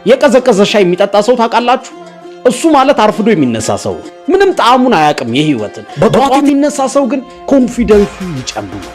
የቀዘቀዘ ሻይ የሚጠጣ ሰው ታውቃላችሁ? እሱ ማለት አርፍዶ የሚነሳ ሰው ምንም ጣዕሙን አያውቅም የህይወትን። በጠዋት የሚነሳ ሰው ግን ኮንፊደንሱ ይጨምራል።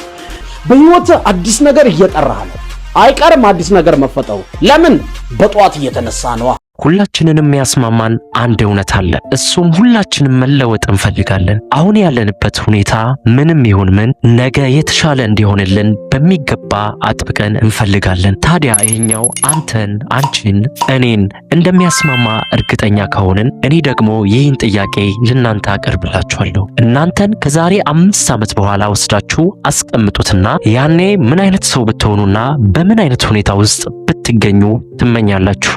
በህይወት አዲስ ነገር እየጠራህ ነው። አይቀርም አዲስ ነገር መፈጠሩ። ለምን? በጠዋት እየተነሳ ነው። ሁላችንንም የሚያስማማን አንድ እውነት አለ። እሱም ሁላችንም መለወጥ እንፈልጋለን። አሁን ያለንበት ሁኔታ ምንም ይሁን ምን ነገ የተሻለ እንዲሆንልን በሚገባ አጥብቀን እንፈልጋለን። ታዲያ ይሄኛው አንተን፣ አንቺን፣ እኔን እንደሚያስማማ እርግጠኛ ከሆንን እኔ ደግሞ ይህን ጥያቄ ልናንተ አቀርብላችኋለሁ። እናንተን ከዛሬ 5 ዓመት በኋላ ወስዳችሁ አስቀምጡትና ያኔ ምን አይነት ሰው ብትሆኑና በምን አይነት ሁኔታ ውስጥ ብትገኙ ትመኛላችሁ?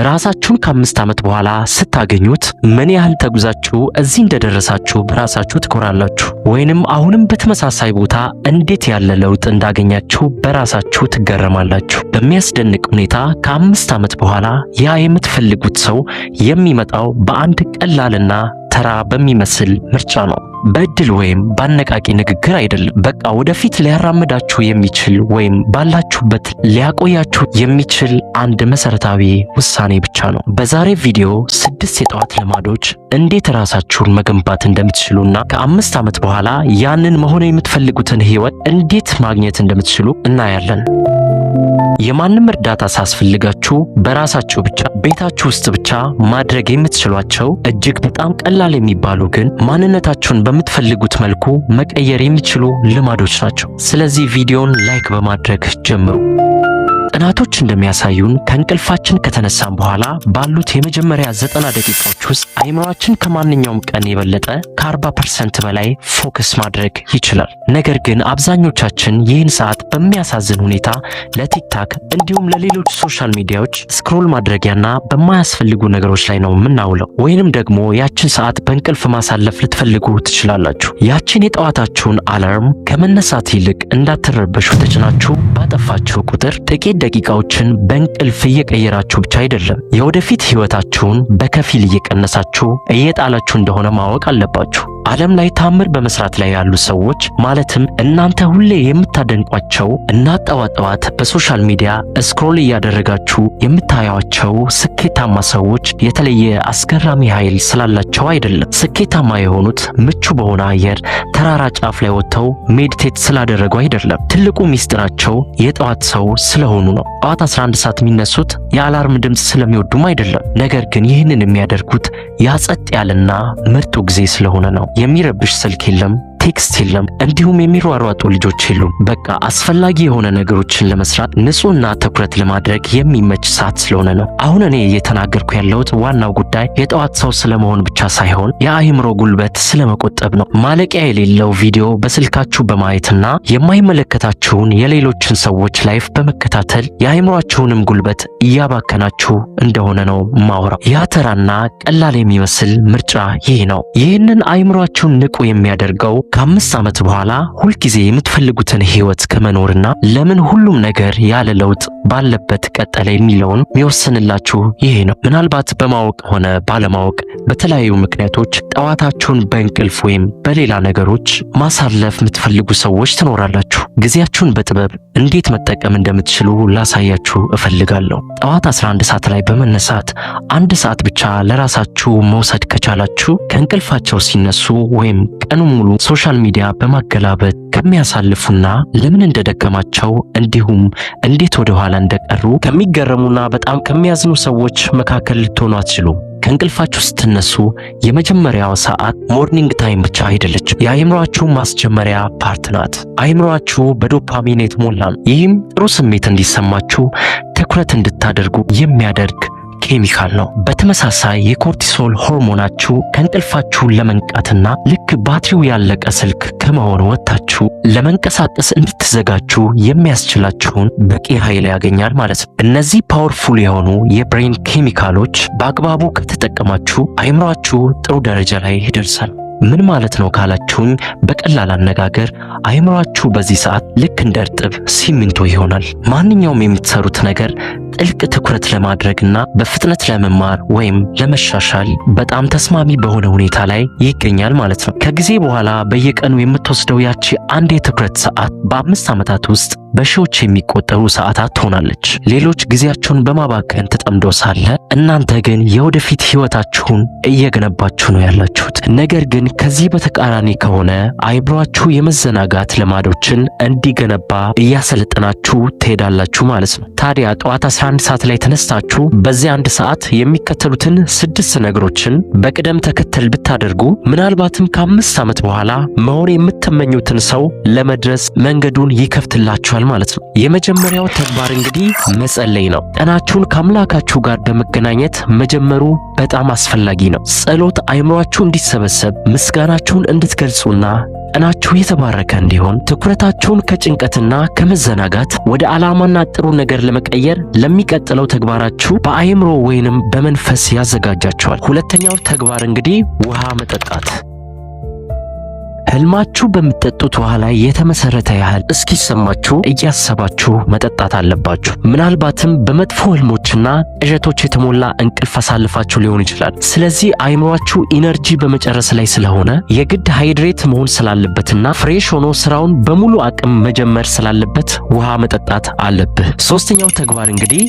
ራሳችሁን ከ5 ዓመት በኋላ ስታገኙት ምን ያህል ተጉዛችሁ እዚህ እንደደረሳችሁ በራሳችሁ ትኮራላችሁ? ወይንም አሁንም በተመሳሳይ ቦታ እንዴት ያለ ለውጥ እንዳገኛችሁ በራሳችሁ ትገረማላችሁ? በሚያስደንቅ ሁኔታ ከ5 ዓመት በኋላ ያ የምትፈልጉት ሰው የሚመጣው በአንድ ቀላልና ተራ በሚመስል ምርጫ ነው። በእድል ወይም ባነቃቂ ንግግር አይደለም። በቃ ወደፊት ሊያራምዳችሁ የሚችል ወይም ባላችሁበት ሊያቆያችሁ የሚችል አንድ መሰረታዊ ውሳኔ ብቻ ነው። በዛሬ ቪዲዮ 6 የጠዋት ልማዶች እንዴት ራሳችሁን መገንባት እንደምትችሉና ከ5 ዓመት በኋላ ያንን መሆን የምትፈልጉትን ህይወት እንዴት ማግኘት እንደምትችሉ እናያለን። የማንም እርዳታ ሳስፈልጋችሁ በራሳችሁ ብቻ ቤታችሁ ውስጥ ብቻ ማድረግ የምትችሏቸው እጅግ በጣም ቀላል የሚባሉ ግን ማንነታችሁን በምትፈልጉት መልኩ መቀየር የሚችሉ ልማዶች ናቸው። ስለዚህ ቪዲዮን ላይክ በማድረግ ጀምሩ። ጥናቶች እንደሚያሳዩን ከእንቅልፋችን ከተነሳን በኋላ ባሉት የመጀመሪያ 90 ደቂቃዎች ውስጥ አይምሮአችን ከማንኛውም ቀን የበለጠ ከ40% በላይ ፎከስ ማድረግ ይችላል። ነገር ግን አብዛኞቻችን ይህን ሰዓት በሚያሳዝን ሁኔታ ለቲክታክ እንዲሁም ለሌሎች ሶሻል ሚዲያዎች ስክሮል ማድረጊያና በማያስፈልጉ ነገሮች ላይ ነው የምናውለው። ወይንም ደግሞ ያችን ሰዓት በእንቅልፍ ማሳለፍ ልትፈልጉ ትችላላችሁ። ያችን የጠዋታችሁን አላርም ከመነሳት ይልቅ እንዳትረበሹ ተጭናችሁ ባጠፋችሁ ቁጥር ጥቂት ደቂቃዎችን በእንቅልፍ እየቀየራችሁ ብቻ አይደለም የወደፊት ህይወታችሁን በከፊል እየቀነሳችሁ እየጣላችሁ እንደሆነ ማወቅ አለባችሁ። ዓለም ላይ ታምር በመስራት ላይ ያሉ ሰዎች ማለትም እናንተ ሁሌ የምታደንቋቸው እና ጠዋት በሶሻል ሚዲያ ስክሮል እያደረጋችሁ የምታዩዋቸው ስኬታማ ሰዎች የተለየ አስገራሚ ኃይል ስላላቸው አይደለም። ስኬታማ የሆኑት ምቹ በሆነ አየር ተራራ ጫፍ ላይ ወጥተው ሜዲቴት ስላደረጉ አይደለም። ትልቁ ሚስጥራቸው የጠዋት ሰው ስለሆኑ ነው። ጠዋት 11 ሰዓት የሚነሱት የአላርም ድምፅ ስለሚወዱም አይደለም። ነገር ግን ይህንን የሚያደርጉት ያጸጥ ያለና ምርጡ ጊዜ ስለሆነ ነው። የሚረብሽ ስልክ የለም፣ ቴክስት የለም፣ እንዲሁም የሚሯሯጡ ልጆች የሉም። በቃ አስፈላጊ የሆነ ነገሮችን ለመስራት ንጹህና ትኩረት ለማድረግ የሚመች ሰዓት ስለሆነ ነው። አሁን እኔ እየተናገርኩ ያለሁት ዋናው ጉዳይ የጠዋት ሰው ስለመሆን ብቻ ሳይሆን የአእምሮ ጉልበት ስለመቆጠብ ነው። ማለቂያ የሌለው ቪዲዮ በስልካችሁ በማየትና የማይመለከታችሁን የሌሎችን ሰዎች ላይፍ በመከታተል የአእምሮአችሁንም ጉልበት እያባከናችሁ እንደሆነ ነው ማወራው። ያ ተራና ቀላል የሚመስል ምርጫ ይህ ነው። ይህንን አእምሮአችሁን ንቁ የሚያደርገው ከ5 ዓመት በኋላ ሁልጊዜ የምትፈልጉትን ህይወት ከመኖርና ለምን ሁሉም ነገር ያለ ለውጥ ባለበት ቀጠለ የሚለውን የሚወስንላችሁ ይሄ ነው። ምናልባት በማወቅ ሆነ ባለማወቅ በተለያዩ ምክንያቶች ጠዋታችሁን በእንቅልፍ ወይም በሌላ ነገሮች ማሳለፍ የምትፈልጉ ሰዎች ትኖራላችሁ። ጊዜያችሁን በጥበብ እንዴት መጠቀም እንደምትችሉ ላሳያችሁ እፈልጋለሁ። ጠዋት 11 ሰዓት ላይ በመነሳት 1 ሰዓት ብቻ ለራሳችሁ መውሰድ ከቻላችሁ ከእንቅልፋቸው ሲነሱ ወይም ቀኑን ሙሉ ሶሻል ሚዲያ በማገላበጥ ከሚያሳልፉና ለምን እንደደከማቸው እንዲሁም እንዴት ወደ ኋላ እንደቀሩ ከሚገረሙና በጣም ከሚያዝኑ ሰዎች መካከል ልትሆኑ አትችሉም። ከእንቅልፋችሁ ስትነሱ የመጀመሪያው ሰዓት ሞርኒንግ ታይም ብቻ አይደለች፣ የአእምሮአችሁ ማስጀመሪያ ፓርት ናት። አእምሮአችሁ በዶፓሚን የተሞላ ነው። ይህም ጥሩ ስሜት እንዲሰማችሁ ትኩረት እንድታደርጉ የሚያደርግ ኬሚካል ነው። በተመሳሳይ የኮርቲሶል ሆርሞናችሁ ከእንቅልፋችሁ ለመንቃትና ልክ ባትሪው ያለቀ ስልክ ከመሆን ወጥታችሁ ለመንቀሳቀስ እንድትዘጋጁ የሚያስችላችሁን በቂ ኃይል ያገኛል ማለት ነው። እነዚህ ፓወርፉል የሆኑ የብሬን ኬሚካሎች በአግባቡ ከተጠቀማችሁ አእምሮአችሁ ጥሩ ደረጃ ላይ ይደርሳል። ምን ማለት ነው ካላችሁኝ፣ በቀላል አነጋገር አእምሮአችሁ በዚህ ሰዓት ልክ እንደ እርጥብ ሲሚንቶ ይሆናል። ማንኛውም የምትሰሩት ነገር ጥልቅ ትኩረት ለማድረግና በፍጥነት ለመማር ወይም ለመሻሻል በጣም ተስማሚ በሆነ ሁኔታ ላይ ይገኛል ማለት ነው። ከጊዜ በኋላ በየቀኑ የምትወስደው ያቺ አንድ የትኩረት ሰዓት በ5 ዓመታት ውስጥ በሺዎች የሚቆጠሩ ሰዓታት ትሆናለች። ሌሎች ጊዜያቸውን በማባከን ተጠምደው ሳለ እናንተ ግን የወደፊት ህይወታችሁን እየገነባችሁ ነው ያላችሁት። ነገር ግን ከዚህ በተቃራኒ ከሆነ አይምሯችሁ የመዘናጋት ልማዶችን እንዲገነባ እያሰለጠናችሁ ትሄዳላችሁ ማለት ነው። ታዲያ ጠዋት 11 ሰዓት ላይ ተነስታችሁ በዚህ አንድ ሰዓት የሚከተሉትን 6 ነገሮችን በቅደም ተከተል ብታደርጉ ምናልባትም ከ5 ዓመት በኋላ መሆን የምትመኙትን ሰው ለመድረስ መንገዱን ይከፍትላችኋል ማለት ነው። የመጀመሪያው ተግባር እንግዲህ መጸለይ ነው። ቀናችሁን ከአምላካችሁ ጋር በመገናኘት መጀመሩ በጣም አስፈላጊ ነው። ጸሎት አይምሯችሁ እንዲሰበሰብ፣ ምስጋናችሁን እንድትገልጹና ቀናችሁ የተባረከ እንዲሆን ትኩረታችሁን ከጭንቀትና ከመዘናጋት ወደ ዓላማና ጥሩ ነገር ለመቀየር ለሚቀጥለው ተግባራችሁ በአይምሮ ወይንም በመንፈስ ያዘጋጃችኋል። ሁለተኛው ተግባር እንግዲህ ውሃ መጠጣት። ህልማችሁ በምትጠጡት ውሃ ላይ የተመሰረተ ያህል እስኪሰማችሁ እያሰባችሁ መጠጣት አለባችሁ። ምናልባትም በመጥፎ ህልሞችና ቅዠቶች የተሞላ እንቅልፍ አሳልፋችሁ ሊሆን ይችላል። ስለዚህ አይምሯችሁ ኢነርጂ በመጨረስ ላይ ስለሆነ የግድ ሃይድሬት መሆን ስላለበትና ፍሬሽ ሆኖ ስራውን በሙሉ አቅም መጀመር ስላለበት ውሃ መጠጣት አለብህ። ሶስተኛው ተግባር እንግዲህ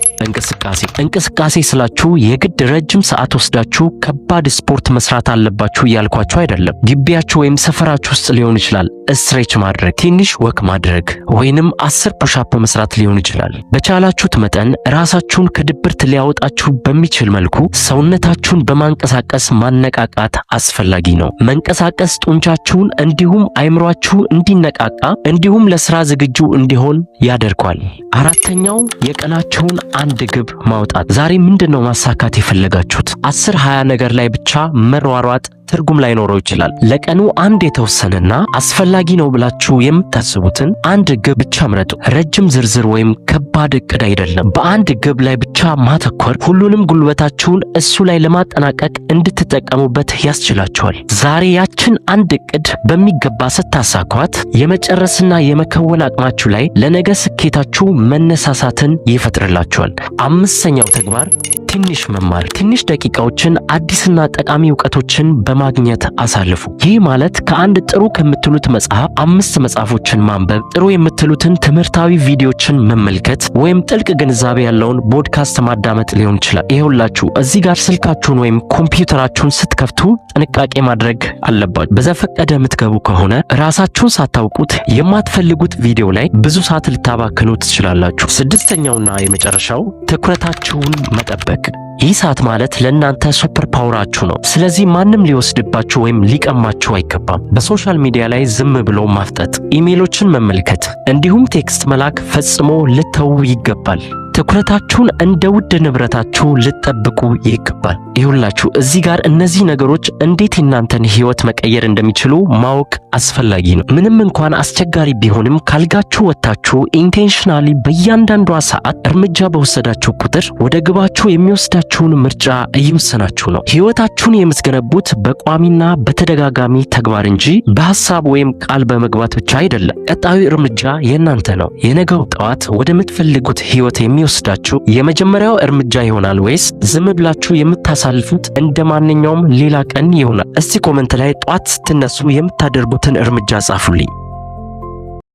እንቅስቃሴ ስላችሁ የግድ ረጅም ሰዓት ወስዳችሁ ከባድ ስፖርት መስራት አለባችሁ እያልኳችሁ አይደለም። ግቢያችሁ ወይም ሰፈራችሁ ውስጥ ሊሆን ይችላል። ስትሬች ማድረግ፣ ትንሽ ወክ ማድረግ ወይንም 10 ፑሽአፕ መስራት ሊሆን ይችላል። በቻላችሁት መጠን ራሳችሁን ከድብርት ሊያወጣችሁ በሚችል መልኩ ሰውነታችሁን በማንቀሳቀስ ማነቃቃት አስፈላጊ ነው። መንቀሳቀስ ጡንቻችሁን እንዲሁም አይምሯችሁ እንዲነቃቃ እንዲሁም ለስራ ዝግጁ እንዲሆን ያደርጋል። አራተኛው የቀናችሁን አንድ ግብ ማውጣት። ዛሬ ምንድነው ማሳካት የፈለጋችሁት? 10-20 ነገር ላይ ብቻ መሯሯጥ ትርጉም ላይኖረው ይችላል። ለቀኑ አንድ የተወሰነና አስፈላጊ ነው ብላችሁ የምታስቡትን አንድ ግብ ብቻ ምረጡ። ረጅም ዝርዝር ወይም ከባድ እቅድ አይደለም። በአንድ ግብ ላይ ብቻ ማተኮር ሁሉንም ጉልበታችሁን እሱ ላይ ለማጠናቀቅ እንድትጠቀሙበት ያስችላችኋል። ዛሬ ያችን አንድ እቅድ በሚገባ ስታሳኳት የመጨረስና የመከወን አቅማችሁ ላይ ለነገ ስኬታችሁ መነሳሳትን ይፈጥርላችኋል። አምስተኛው ተግባር ትንሽ መማር። ትንሽ ደቂቃዎችን አዲስና ጠቃሚ ዕውቀቶችን በማግኘት አሳልፉ። ይህ ማለት ከአንድ ጥሩ ከምትሉት መጽሐፍ 5 መጽሐፎችን ማንበብ፣ ጥሩ የምትሉትን ትምህርታዊ ቪዲዮችን መመልከት ወይም ጥልቅ ግንዛቤ ያለውን ፖድካስት ማዳመጥ ሊሆን ይችላል። ይኸውላችሁ እዚህ ጋር ስልካችሁን ወይም ኮምፒውተራችሁን ስትከፍቱ ጥንቃቄ ማድረግ አለባችሁ። በዘፈቀደ የምትገቡ ከሆነ ራሳችሁን ሳታውቁት የማትፈልጉት ቪዲዮ ላይ ብዙ ሰዓት ልታባክኑ ትችላላችሁ። ስድስተኛውና የመጨረሻው ትኩረታችሁን መጠበቅ። ይህ ሰዓት ማለት ለእናንተ ሱፐር ፓወራችሁ ነው። ስለዚህ ማንም ሊወስድባችሁ ወይም ሊቀማችሁ አይገባም። በሶሻል ሚዲያ ላይ ዝም ብሎ ማፍጠጥ፣ ኢሜሎችን መመልከት እንዲሁም ቴክስት መላክ ፈጽሞ ልተው ይገባል። ትኩረታችሁን እንደ ውድ ንብረታችሁ ልትጠብቁ ይገባል። ይሁላችሁ እዚህ ጋር እነዚህ ነገሮች እንዴት እናንተን ህይወት መቀየር እንደሚችሉ ማወቅ አስፈላጊ ነው። ምንም እንኳን አስቸጋሪ ቢሆንም ካልጋችሁ ወጣችሁ ኢንቴንሽናሊ በእያንዳንዷ ሰዓት እርምጃ በወሰዳችሁ ቁጥር ወደ ግባችሁ የሚወስዳችሁን ምርጫ እየወሰናችሁ ነው። ህይወታችሁን የምትገነቡት በቋሚና በተደጋጋሚ ተግባር እንጂ በሐሳብ ወይም ቃል በመግባት ብቻ አይደለም። ቀጣዩ እርምጃ የእናንተ ነው። የነገው ጠዋት ወደምትፈልጉት ህይወት የሚወስዳችሁ የመጀመሪያው እርምጃ ይሆናል ወይስ ዝም ብላችሁ የምታሳልፉት እንደ ማንኛውም ሌላ ቀን ይሆናል? እስቲ ኮሜንት ላይ ጠዋት ስትነሱ የምታደርጉትን እርምጃ ጻፉልኝ።